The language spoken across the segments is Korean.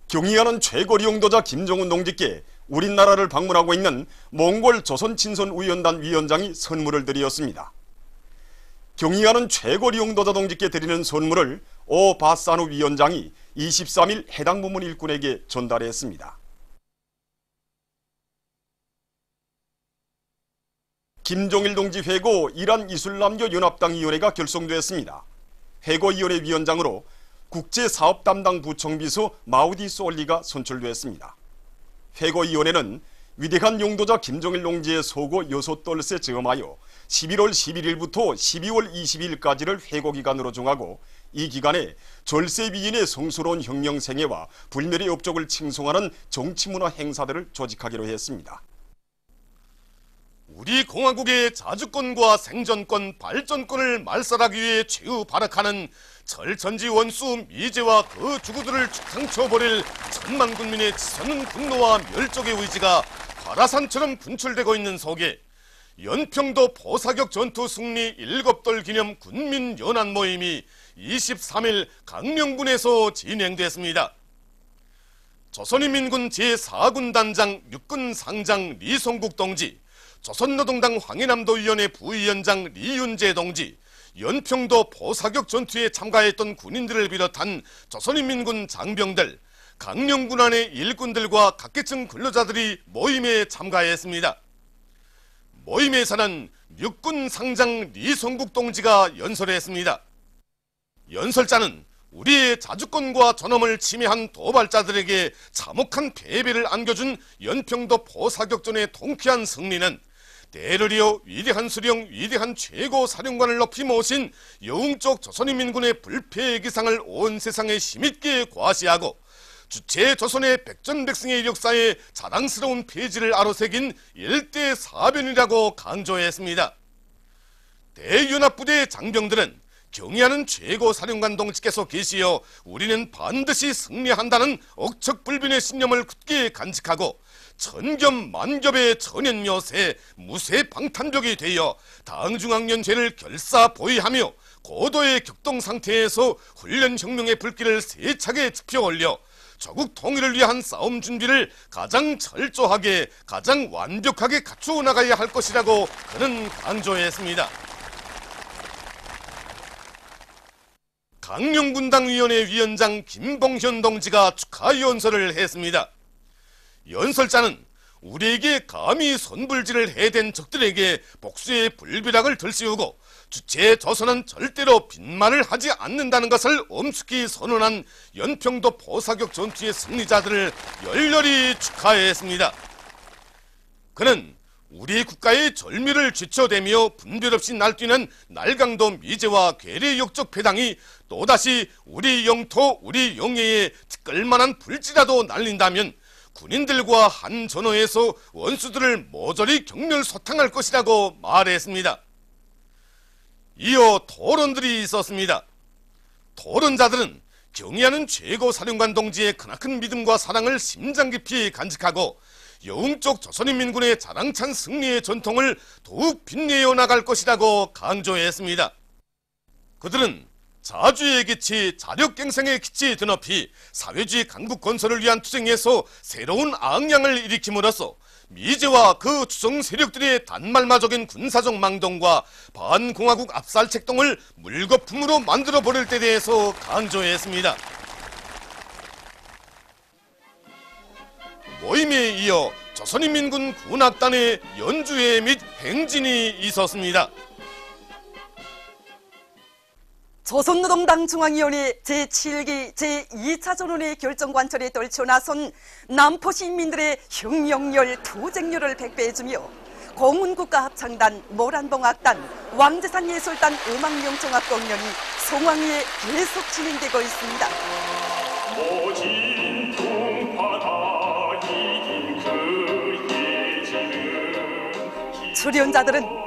경의하는 최고리 용도자 김정은 동지께 우리나라를 방문하고 있는 몽골 조선친선우연단 위원장이 선물을 드렸습니다. 경의하는 최고리 용도자 동지께 드리는 선물을 오 바사누 위원장이 23일 해당 부문 일꾼에게 전달했습니다. 김종일 동지 회고 이란 이슬람교 연합당 위원회가 결성되었습니다. 회고위원회 위원장으로 국제사업 담당 부총비서 마우디 솔리가 선출되었습니다. 회고위원회는 위대한 용도자 김종일 동지의 소고 6돌세 점하여 11월 11일부터 12월 22일까지를 회고기간으로 정하고 이 기간에 절세위인의 성스러운 혁명생애와 불멸의 업적을 칭송하는 정치문화 행사들을 조직하기로 했습니다. 우리 공화국의 자주권과 생존권, 발전권을 말살하기 위해 최후 발악하는 철천지 원수 미제와 그 주구들을 죽상쳐버릴 천만 군민의 치솟는 분노와 멸족의 의지가 화라산처럼 분출되고 있는 속에 연평도 포사격 전투 승리 7돌 기념 군민 연합 모임이 23일 강령군에서 진행됐습니다. 조선인민군 제4군 단장 육군 상장 리성국 동지, 조선노동당 황해남도위원회 부위원장 리윤재 동지, 연평도 포사격 전투에 참가했던 군인들을 비롯한 조선인민군 장병들, 강령군 안의 일꾼들과 각계층 근로자들이 모임에 참가했습니다. 모임에서는 육군 상장 리성국 동지가 연설했습니다. 연설자는 우리의 자주권과 존엄을 침해한 도발자들에게 참혹한 패배를 안겨준 연평도 포사격전의 통쾌한 승리는 대를 이어 위대한 수령, 위대한 최고 사령관을 높이 모신 영웅적 조선인민군의 불패의 기상을 온 세상에 힘있게 과시하고 주체 조선의 백전백승의 역사에 자랑스러운 페이지를 아로새긴 일대사변이라고 강조했습니다. 대연합부대 장병들은 경의하는 최고 사령관 동지께서 계시어 우리는 반드시 승리한다는 억척불변의 신념을 굳게 간직하고 천겹 만겹의 천연여세 무쇠방탄벽이 되어 당중앙연제를 결사보위하며 고도의 격동 상태에서 훈련혁명의 불길을 세차게 지펴올려 조국 통일을 위한 싸움 준비를 가장 철저하게 가장 완벽하게 갖추어 나가야 할 것이라고 그는 강조했습니다. 강령군당위원회 위원장 김봉현 동지가 축하 연설을 했습니다. 연설자는 우리에게 감히 손불질을 해댄 적들에게 복수의 불비락을 들씌우고 주체 조선은 절대로 빈말을 하지 않는다는 것을 엄숙히 선언한 연평도 포사격 전투의 승리자들을 열렬히 축하했습니다. 그는 우리 국가의 절묘를 쥐쳐대며 분별 없이 날뛰는 날강도 미제와 괴뢰 역적 패당이 또다시 우리 영토 우리 영예에 티끌만한 불지라도 날린다면 군인들과 한 전호에서 원수들을 모조리 경멸소탕할 것이라고 말했습니다. 이어 토론들이 있었습니다. 토론자들은 경의하는 최고 사령관 동지의 크나큰 믿음과 사랑을 심장 깊이 간직하고 영웅적 조선인민군의 자랑찬 승리의 전통을 더욱 빛내어 나갈 것이라고 강조했습니다. 그들은 자주의 기치, 자력갱생의 기치 드높이 사회주의 강국 건설을 위한 투쟁에서 새로운 앙양을 일으킴으로써 미제와 그 추종 세력들의 단말마적인 군사적 망동과 반공화국 압살책동을 물거품으로 만들어버릴 데 대해서 강조했습니다. 모임에 이어 조선인민군 군악단의 연주회 및 행진이 있었습니다. 조선노동당 중앙위원회 제7기 제2차 전원의 결정관철에 떨쳐 나선 남포시민들의 혁명열, 투쟁열을 백배해주며 공훈국가 합창단, 모란봉악단, 왕재산예술단 음악명청악 공연이 송황리에 계속 진행되고 있습니다. 출연자들은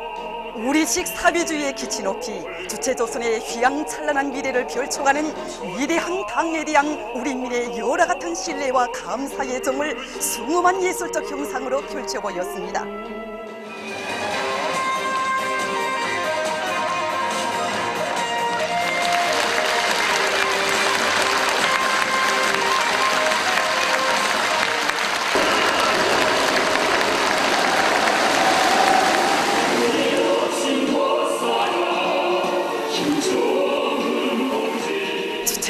우리식 사회주의의 기치 높이 주체조선의 휘황찬란한 미래를 펼쳐가는 위대한 당에 대한 우리민의 열화같은 신뢰와 감사의 정을 숭엄한 예술적 형상으로 펼쳐 보였습니다.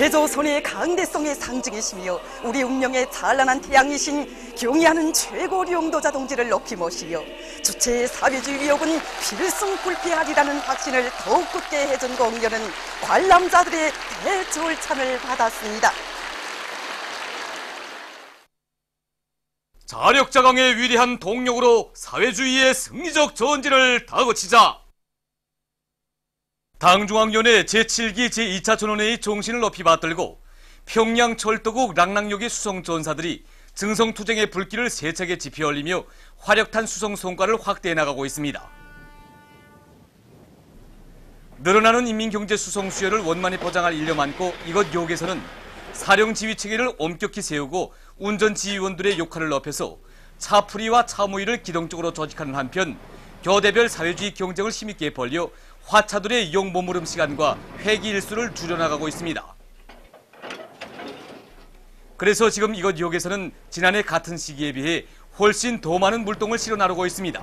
주체조선의 강대성의 상징이시며 우리 운명의 찬란한 태양이신 경의하는 최고 용도자 동지를 높이 모시며 주체의 사회주의 위협은 필승 불피하리라는 확신을 더욱 굳게 해준 공연은 관람자들의 대절찬을 받았습니다. 자력자강의 위대한 동력으로 사회주의의 승리적 전진을 다그치자. 당중앙위원회 제7기 제2차 전원회의 정신을 높이 받들고 평양 철도국 랑랑역의 수송 전사들이 증성투쟁의 불길을 세차게 지피 올리며 화력탄 수송 성과를 확대해 나가고 있습니다. 늘어나는 인민경제 수송 수요를 원만히 보장할 일념 안고 이곳 역에서는 사령지휘체계를 엄격히 세우고 운전지휘원들의 역할을 높여서 차풀이와 차모의를 기동적으로 조직하는 한편 교대별 사회주의 경쟁을 힘있게 벌려 화차들의 이용 몸부림 시간과 회기 일수를 줄여나가고 있습니다. 그래서 지금 이곳 역에서는 지난해 같은 시기에 비해 훨씬 더 많은 물동을 실어 나르고 있습니다.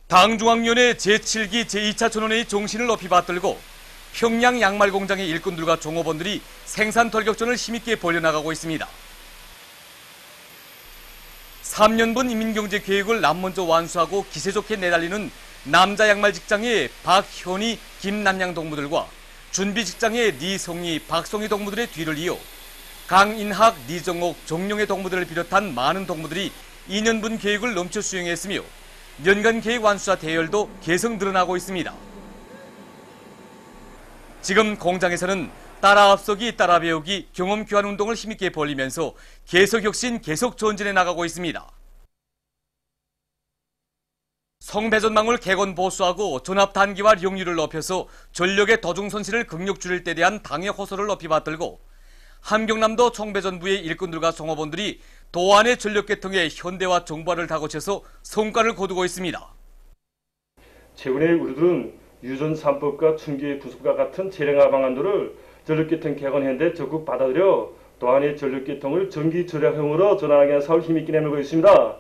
당중앙위원회 제7기 제2차 전원회의 정신을 높이 받들고 평양 양말공장의 일꾼들과 종업원들이 생산 돌격전을 힘있게 벌여나가고 있습니다. 3년분 인민경제 계획을 남먼저 완수하고 기세 좋게 내달리는 남자 양말 직장의 박현희, 김남양 동무들과 준비 직장의 니성희, 박성희 동무들의 뒤를 이어 강인학, 니정옥, 정룡의 동무들을 비롯한 많은 동무들이 2년분 계획을 넘쳐 수행했으며 연간 계획 완수자 대열도 계속 늘어나고 있습니다. 지금 공장에서는 따라 앞서기, 따라 배우기, 경험 교환 운동을 힘있게 벌이면서 계속 혁신, 계속 전진해 나가고 있습니다. 성배전망을 개건 보수하고 전압 단기화 용률을 높여서 전력의 도중 손실을 극력 줄일 때 대한 당의 호소를 높이 받들고 함경남도 총배전부의 일꾼들과 종업원들이 도안의 전력계통에 현대화 정보화를 다고쳐서 성과를 거두고 있습니다. 최근에 우리들은 유전 3법과 춘기의 부습과 같은 재량화 방안들을 전력계통 개건했는데 적극 받아들여 도안의 전력계통을 전기 절약형으로 전환하기 위한 사업을 힘있게 내밀고 있습니다.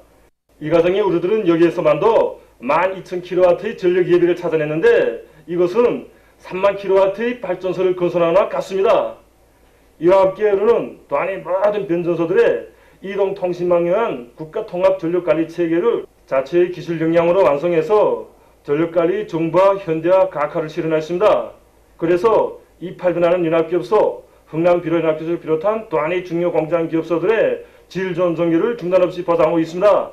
이 과정에 우리들은 여기에서만도 12,000kW의 전력 예비를 찾아냈는데 이것은 30,000kW의 발전소를 건설하는 것과 같습니다. 이와 함께 우리는 도안의 모든 변전소들의 이동통신망에 의한 국가통합전력관리체계를 자체의 기술 역량으로 완성해서 전력관리 정보화 현대화 가학화를 실현했습니다. 그래서 이 팔도나는 연합기업소, 흥남비료연합기업소를 비롯한 도안의 중요 공장 기업소들의 질 좋은 전기를 중단 없이 보장하고 있습니다.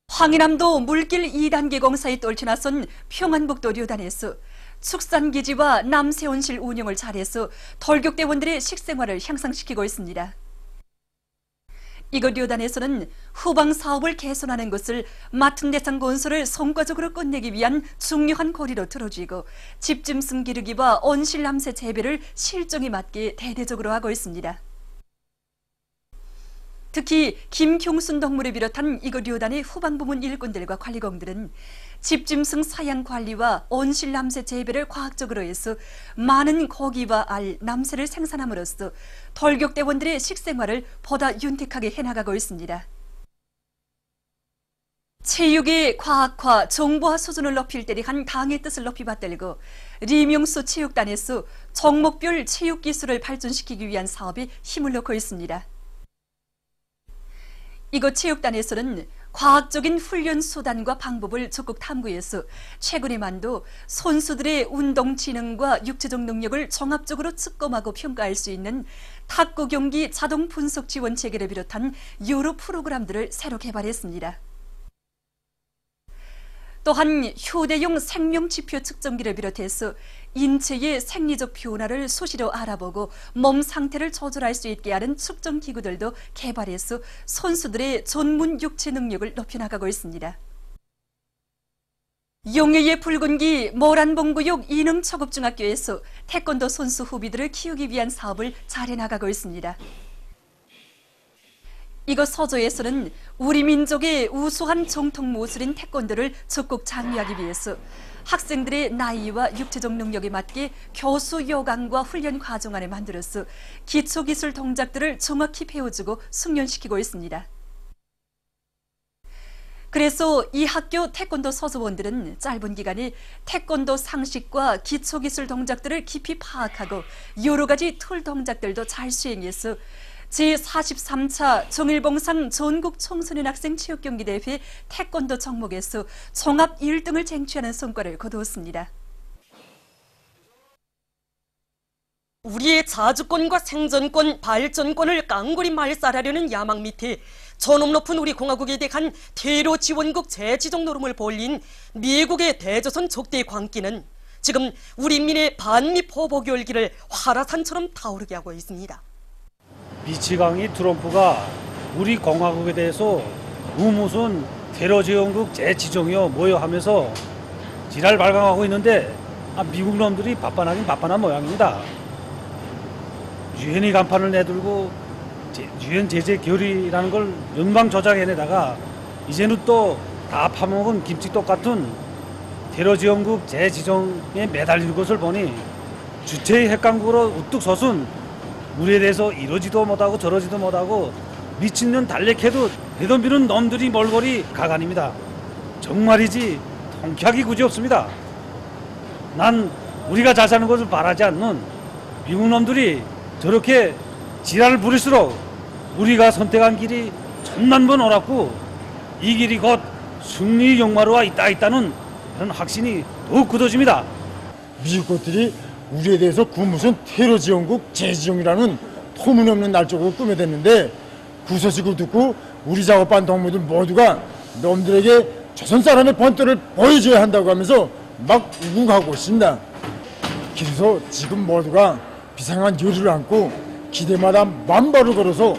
황해남도 물길 2단계 공사에 떨쳐나선 평안북도 류단에서 축산기지와 남세온실 운영을 잘해서 돌격대원들의 식생활을 향상시키고 있습니다. 이곳 류단에서는 후방 사업을 개선하는 것을 맡은 대상 건설을 성과적으로 끝내기 위한 중요한 고리로 들어쥐고 집짐승 기르기와 온실 남새 재배를 실정에 맞게 대대적으로 하고 있습니다. 특히 김경순 동무를 비롯한 이곳 류단의 후방부문 일꾼들과 관리공들은 집짐승 사양 관리와 온실 남새 재배를 과학적으로 해서 많은 고기와 알, 남새를 생산함으로써 돌격대원들의 식생활을 보다 윤택하게 해나가고 있습니다. 체육의 과학화, 정보화 수준을 높일 때 대한 당의 뜻을 높이 받들고 리명수 체육단에서 종목별 체육기술을 발전시키기 위한 사업에 힘을 넣고 있습니다. 이곳 체육단에서는 과학적인 훈련 수단과 방법을 적극 탐구해서 최근에만도 선수들의 운동지능과 육체적 능력을 종합적으로 측검하고 평가할 수 있는 탁구 경기 자동 분석 지원 체계를 비롯한 여러 프로그램들을 새로 개발했습니다. 또한 휴대용 생명지표 측정기를 비롯해서 인체의 생리적 변화를 수시로 알아보고 몸 상태를 조절할 수 있게 하는 측정 기구들도 개발해서 선수들의 전문 육체 능력을 높여나가고 있습니다. 용해의 붉은기 모란봉구역 이능초급중학교에서 태권도 선수 후비들을 키우기 위한 사업을 잘 해나가고 있습니다. 이곳 서조에서는 우리 민족의 우수한 정통 무술인 태권도를 적극 장려하기 위해서 학생들의 나이와 육체적 능력에 맞게 교수 요강과 훈련 과정안을 만들어서 기초기술 동작들을 정확히 배워주고 숙련시키고 있습니다. 그래서 이 학교 태권도 서수원들은 짧은 기간에 태권도 상식과 기초기술 동작들을 깊이 파악하고 여러 가지 툴 동작들도 잘 수행해서 제43차 정일봉상 전국 청소년 학생 체육경기대회 태권도 종목에서 종합 1등을 쟁취하는 성과를 거두었습니다. 우리의 자주권과 생존권, 발전권을 깡그리 말살하려는 야망 밑에 저놈 높은 우리 공화국에 대한 테러 지원국 재지정 노름을 벌린 미국의 대조선 적대 광기는 지금 우리 인민의 반미 포복 열기를 화라산처럼 타오르게 하고 있습니다. 미치광이 트럼프가 우리 공화국에 대해서 무슨 테러 지원국 재지정이요 뭐요 하면서 지랄 발광하고 있는데 미국 놈들이 바빠나긴 바빠난 모양입니다. 유엔이 간판을 내들고 유엔 제재 결의라는 걸 연방 조작해내다가 이제는 또 다 파먹은 김치 똑같은 테러 지원국 재지정에 매달리는 것을 보니 주체의 핵강국으로 우뚝 솟은 우리에 대해서 이러지도 못하고 저러지도 못하고 미친년 달래캐도 내덤비는 놈들이 몰골이 가관입니다. 정말이지 통쾌하기 굳이없습니다. 난 우리가 잘 사는 것을 바라지 않는 미국 놈들이 저렇게 지랄을 부릴수록 우리가 선택한 길이 천만 번 옳았고 이 길이 곧 승리 영마루와 있다는 그런 확신이 더욱 굳어집니다. 미국 것들이 우리에 대해서 그 무슨 테러 지원국 재지정이라는 터무니없는 날짜로 꾸며댔는데 그 소식을 듣고 우리 작업반 동무들 모두가 놈들에게 조선 사람의 본때를 보여줘야 한다고 하면서 막 우궁하고 있습니다. 그래서 지금 모두가 비상한 열의를 안고 기대마다 만발을 걸어서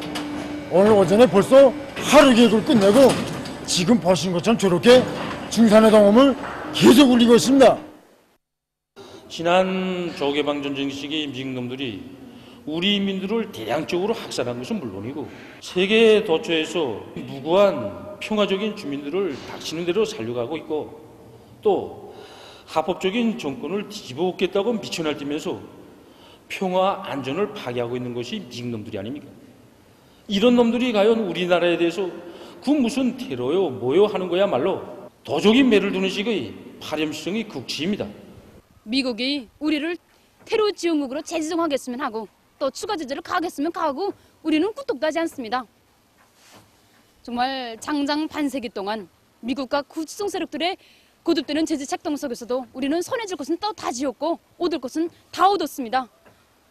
오늘 오전에 벌써 하루 계획을 끝내고 지금 보신 것처럼 저렇게 중산의 동음을 계속 울리고 있습니다. 지난 조개방전쟁 시기 미국 놈들이 우리 인민들을 대량적으로 학살한 것은 물론이고 세계 도처에서 무고한 평화적인 주민들을 닥치는 대로 살려가고 있고 또 합법적인 정권을 뒤집어 엎겠다고 미쳐날뛰면서 평화 안전을 파괴하고 있는 것이 미국 놈들이 아닙니까? 이런 놈들이 과연 우리나라에 대해서 그 무슨 테러요 뭐요 하는 거야말로 도적인 매를 두는 식의 파렴시성이 극치입니다. 미국이 우리를 테러 지원국으로 재지정하겠으면 하고 또 추가 제재를 가하겠으면 가하고 우리는 꿀떡도 하지 않습니다. 정말 장장 반세기 동안 미국과 구치성 세력들의 거듭되는 제재 책동 속에서도 우리는 선해질 것은 또 다 지었고 얻을 것은 다 얻었습니다.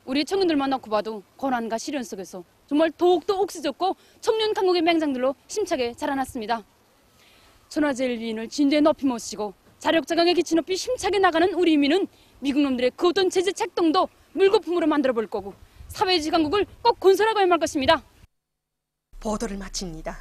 우리 청년들만 놓고 봐도 고난과 시련 속에서 정말 더욱더 옥시졌고 청년 강국의 맹장들로 힘차게 자라났습니다. 천하제일위인을 진대에 높이 모시고 자력자강의 기치 높이 힘차게 나가는 우리 인민은 미국 놈들의 그 어떤 제재 책동도 물거품으로 만들어 볼 거고 사회주의 강국을 꼭 건설하고야 말 것입니다. 보도를 마칩니다.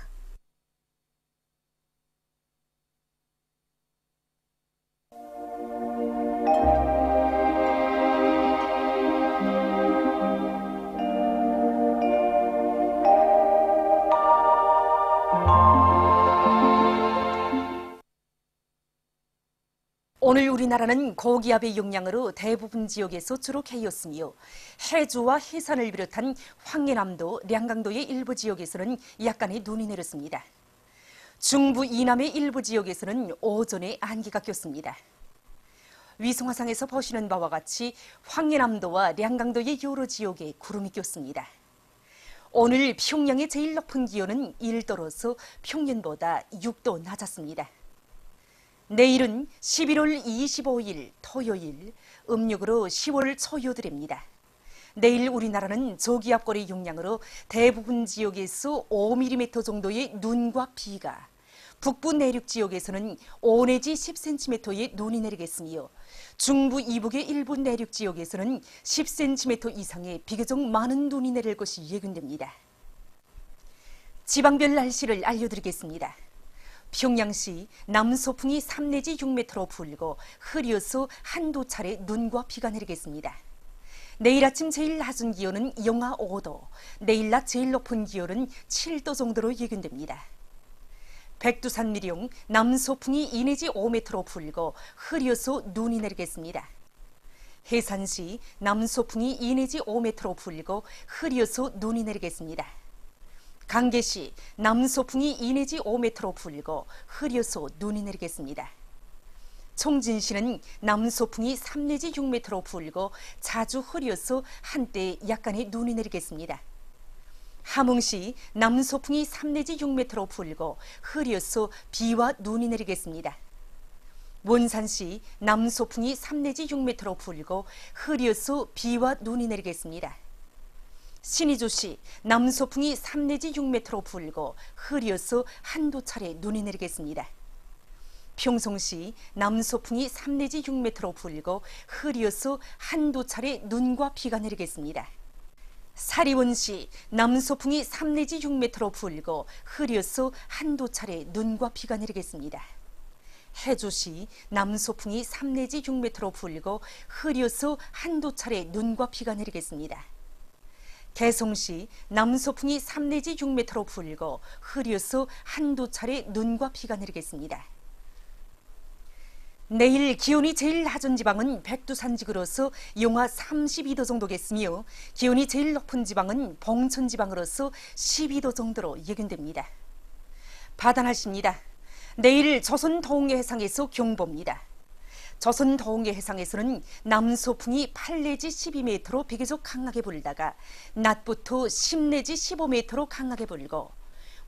오늘 우리나라는 고기압의 영향으로 대부분 지역에서 주로 개였으며 해주와 해산을 비롯한 황해남도, 량강도의 일부 지역에서는 약간의 눈이 내렸습니다. 중부 이남의 일부 지역에서는 오전에 안개가 꼈습니다. 위성화상에서 보시는 바와 같이 황해남도와 량강도의 여러 지역에 구름이 꼈습니다. 오늘 평양의 제일 높은 기온은 1도로서 평년보다 6도 낮았습니다. 내일은 11월 25일 토요일, 음력으로 10월 초여드입니다. 내일 우리나라는 저기압골의 영향으로 대부분 지역에서 5mm 정도의 눈과 비가, 북부 내륙 지역에서는 5 내지 10cm의 눈이 내리겠으며 중부 이북의 일부 내륙 지역에서는 10cm 이상의 비교적 많은 눈이 내릴 것이 예견됩니다. 지방별 날씨를 알려드리겠습니다. 평양시 남소풍이 3 내지 6m로 불고 흐려서 한두 차례 눈과 비가 내리겠습니다. 내일 아침 제일 낮은 기온은 영하 5도, 내일 낮 제일 높은 기온은 7도 정도로 예견됩니다. 백두산 미령 남소풍이 2 내지 5m로 불고 흐려서 눈이 내리겠습니다. 해산시 남소풍이 2 내지 5m로 불고 흐려서 눈이 내리겠습니다. 강계시 남소풍이 2 내지 5m로 불고 흐려서 눈이 내리겠습니다. 총진시는 남소풍이 3 내지 6m로 불고 자주 흐려서 한때 약간의 눈이 내리겠습니다. 함흥시 남소풍이 3 내지 6m로 불고 흐려서 비와 눈이 내리겠습니다. 원산시 남소풍이 3 내지 6m로 불고 흐려서 비와 눈이 내리겠습니다. 신의주시 남소풍이 3 내지 6m로 불고 흐려서 한두 차례 눈이 내리겠습니다. 평송시 남소풍이 3 내지 6m로 불고 흐려서 한두 차례 눈과 비가 내리겠습니다. 사리원시 남소풍이 3 내지 6m로 불고 흐려서 한두 차례 눈과 비가 내리겠습니다. 해주시 남소풍이 3 내지 6m로 불고 흐려서 한두 차례 눈과 비가 내리겠습니다. 개성시 남소풍이 3 내지 6m로 불고 흐려서 한두 차례 눈과 비가 내리겠습니다. 내일 기온이 제일 낮은 지방은 백두산지구로서 영하 32도 정도겠으며 기온이 제일 높은 지방은 봉천지방으로서 12도 정도로 예견됩니다. 바다 날씨입니다. 내일 조선 동해 해상에서 경보입니다. 조선 동해 해상에서는 남소풍이 8 내지 12m로 비교적 강하게 불다가 낮부터 10 내지 15m로 강하게 불고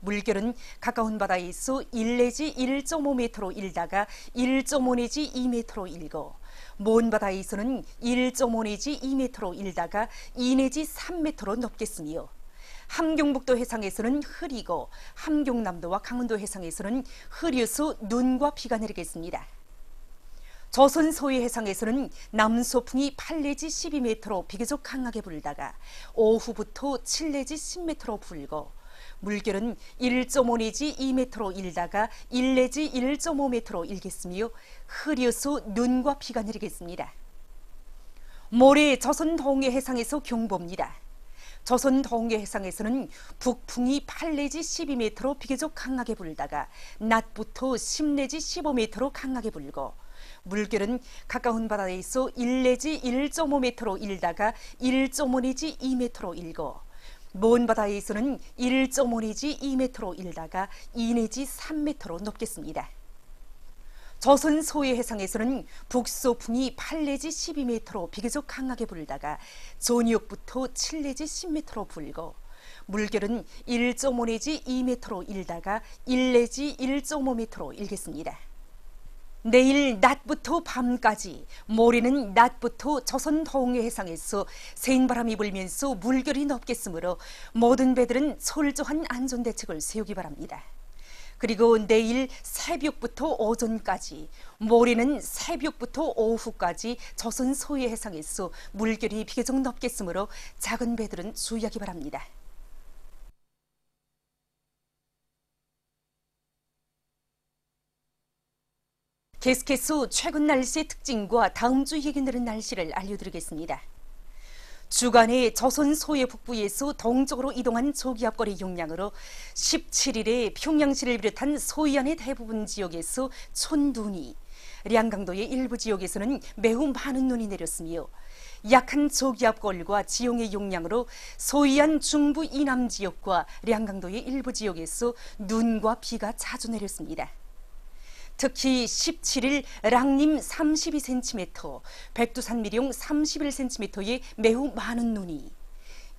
물결은 가까운 바다에서 1 내지 1.5m로 일다가 1.5 내지 2m로 일고 먼 바다에서는 1.5 내지 2m로 일다가 2 내지 3m로 높겠으며 함경북도 해상에서는 흐리고 함경남도와 강원도 해상에서는 흐려서 눈과 비가 내리겠습니다. 조선 서해 해상에서는 남소풍이 8 내지 12m로 비교적 강하게 불다가 오후부터 7 내지 10m로 불고 물결은 1.5 내지 2m로 일다가 1 내지 1.5m로 일겠으며 흐려서 눈과 비가 내리겠습니다. 모레 조선 동해 해상에서 경보입니다. 조선 동해 해상에서는 북풍이 8 내지 12m로 비교적 강하게 불다가 낮부터 10 내지 15m로 강하게 불고 물결은 가까운 바다에서 1 내지 1.5m로 일다가 1.5 내지 2m로 일고 먼 바다에서는 1.5 내지 2m로 일다가 2 내지 3m로 높겠습니다. 조선 서해 해상에서는 북소풍이 8 내지 12m로 비교적 강하게 불다가 저녁부터 7 내지 10m로 불고 물결은 1.5 내지 2m로 일다가 1 내지 1.5m로 일겠습니다. 내일 낮부터 밤까지 모레는 낮부터 조선 동해 해상에서 센바람이 불면서 물결이 높겠으므로 모든 배들은 철저한 안전대책을 세우기 바랍니다. 그리고 내일 새벽부터 오전까지 모레는 새벽부터 오후까지 조선 서해 해상에서 물결이 비교적 높겠으므로 작은 배들은 주의하기 바랍니다. 계속해서 최근 날씨의 특징과 다음 주 예견되는 날씨를 알려드리겠습니다. 주간에 조선 서해 북부에서 동쪽으로 이동한 저기압골의 영향으로 17일에 평양시를 비롯한 서해안의 대부분 지역에서 촌눈이, 량강도의 일부 지역에서는 매우 많은 눈이 내렸으며 약한 저기압골과 지형의 영향으로 서해안 중부 이남 지역과 량강도의 일부 지역에서 눈과 비가 자주 내렸습니다. 특히 17일 랑림 32cm, 백두산 미룡 31cm의 매우 많은 눈이,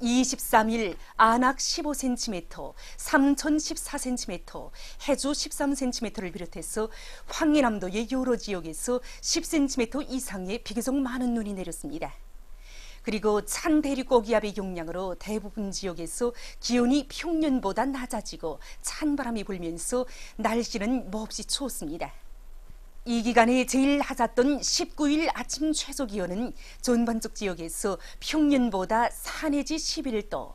23일 안악 15cm, 삼천 14cm, 해주 13cm를 비롯해서 황해남도의 여러 지역에서 10cm 이상의 비교적 많은 눈이 내렸습니다. 그리고 찬 대륙고기압의 영향으로 대부분 지역에서 기온이 평년보다 낮아지고 찬바람이 불면서 날씨는 몹시 추웠습니다. 이 기간에 제일 낮았던 19일 아침 최저기온은 전반적 지역에서 평년보다 4 내지 11도,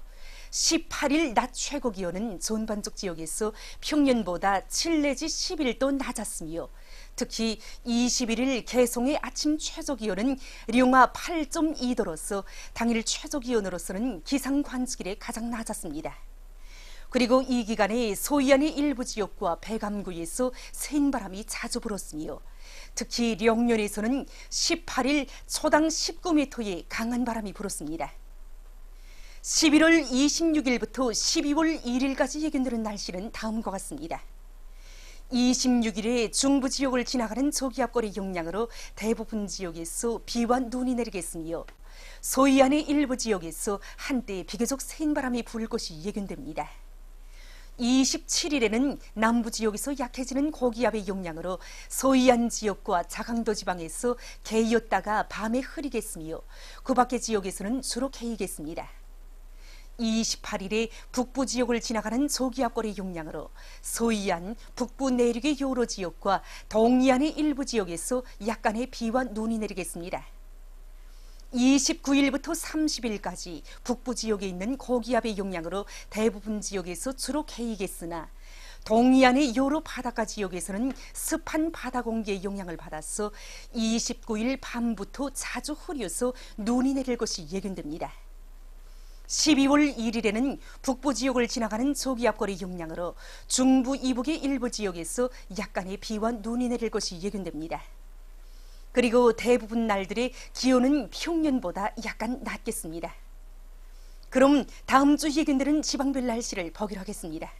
18일 낮 최고기온은 전반적 지역에서 평년보다 7 내지 11도 낮았으며 특히 21일 개송의 아침 최저기온은 룡화 8.2도로서 당일 최저기온으로서는 기상관측일에 가장 낮았습니다. 그리고 이 기간에 서해안의 일부 지역과 배감구에서 센바람이 자주 불었으며 특히 령년에서는 18일 초당 19m의 강한 바람이 불었습니다. 11월 26일부터 12월 1일까지 예견되는 날씨는 다음과 같습니다. 26일에 중부 지역을 지나가는 저기압골의 영향으로 대부분 지역에서 비와 눈이 내리겠으며 서해안의 일부 지역에서 한때 비교적 센 바람이 불 것이 예견됩니다. 27일에는 남부 지역에서 약해지는 고기압의 영향으로 서해안 지역과 자강도 지방에서 개였다가 밤에 흐리겠으며 그 밖의 지역에서는 주로 개이겠습니다. 28일에 북부 지역을 지나가는 저기압골의 영향으로 서해안, 북부 내륙의 여러 지역과 동해안의 일부 지역에서 약간의 비와 눈이 내리겠습니다. 29일부터 30일까지 북부 지역에 있는 고기압의 영향으로 대부분 지역에서 주로 개이겠으나 동해안의 여러 바닷가 지역에서는 습한 바다 공기의 영향을 받아서 29일 밤부터 자주 흐려서 눈이 내릴 것이 예견됩니다. 12월 1일에는 북부 지역을 지나가는 저기압골의 영향으로 중부 이북의 일부 지역에서 약간의 비와 눈이 내릴 것이 예견됩니다. 그리고 대부분 날들의 기온은 평년보다 약간 낮겠습니다. 그럼 다음 주 예견되는 지방별 날씨를 보기로 하겠습니다.